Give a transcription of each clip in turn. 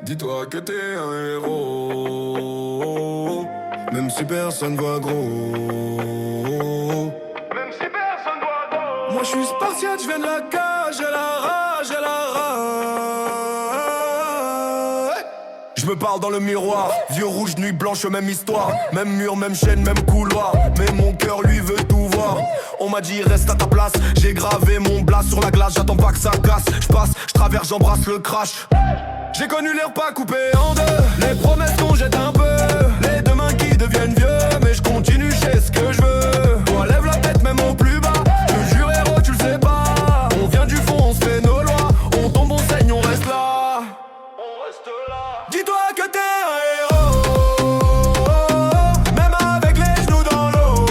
Dis-toi que t'es un héros, même si personne voit gros. Même si personne voit gros. Moi je suis spartiate, je viens de la cage, j'ai la rage, j'ai la rage. Je me parle dans le miroir, vieux rouge, nuit blanche, même histoire. Même mur, même chaîne, même couloir. Mais mon cœur lui veut tout voir. On m'a dit reste à ta place, j'ai gravé mon blast sur la glace, j'attends pas que ça casse. J'passe, j'traverse, j'embrasse le crash. J'ai connu les repas coupés en deux, les promesses qu'on jette un peu, les deux mains qui deviennent vieux, mais je continue, je sais ce que je veux. Toi lève la tête même au plus bas, je te jure héros tu le sais pas. On vient du fond, on se fait nos lois, on tombe, on saigne, on reste là. On reste là. Dis-toi que t'es un héros, même avec les genoux dans l'eau.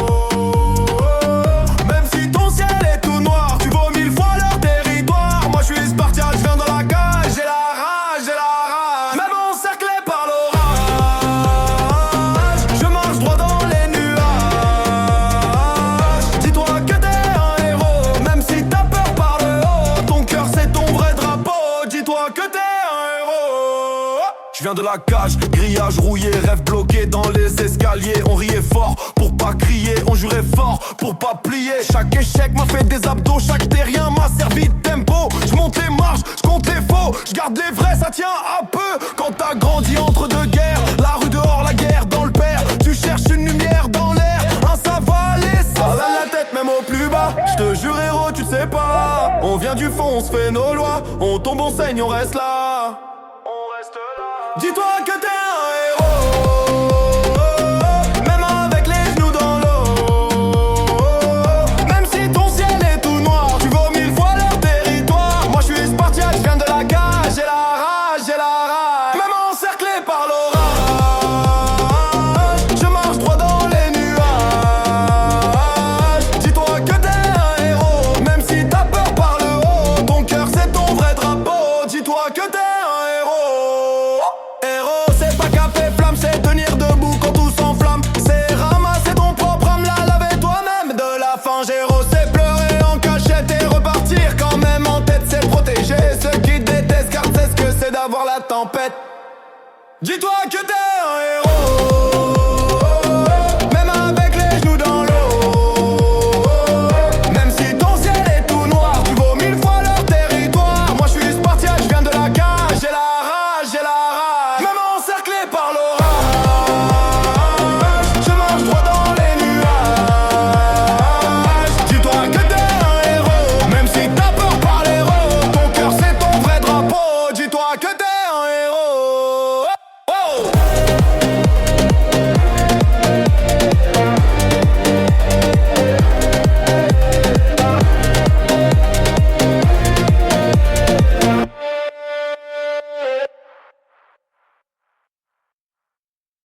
Même si ton ciel est tout noir, tu vaux 1000 fois leur territoire. Moi je suis spartiate, je viens dans la cage, j'ai la rage, j'ai la rage. Même encerclé par l'orage, je marche droit dans les nuages. Dis-toi que t'es un héros, même si t'as peur par le haut. Ton cœur c'est ton vrai drapeau, dis-toi que t'es un héros. Je viens de la cage, grillage rouillé, rêve bloqué dans les escaliers. On riait fort pour pas crier, on jurait fort pour pas plier. Chaque échec m'a fait des abdos, chaque terrien m'a servi de tempo. Je monte les marches, je compte les faux, je garde les vrais, ça tient à peu. Quand t'as grandi entre deux guerres, la rue dehors, la guerre dans le père. Tu cherches une lumière dans l'air, un ça va aller sans la tête même au plus bas. Je te jure héros, tu sais pas. On vient du fond, on se fait nos lois. On tombe, on saigne, on reste là. Dis-toi que t'es un héros, même avec les genoux dans l'eau. Même si ton ciel est tout noir, tu vaux 1000 fois leur territoire. Moi je suis spartiate, je viens de la cage, j'ai la rage, j'ai la rage. Même encerclé par l'orage, je marche droit dans les nuages. Dis-toi que t'es un héros, même si t'as peur par le haut. Ton cœur c'est ton vrai drapeau, dis-toi que t'es un héros. Héros, c'est pas café flamme, c'est tenir debout quand tout s'enflamme. C'est ramasser ton propre âme, la laver toi-même de la fange. Héros, c'est pleurer en cachette et repartir quand même en tête. C'est protéger ceux qui détestent, car c'est ce que c'est d'avoir la tempête. Dis-toi que t'es un héros.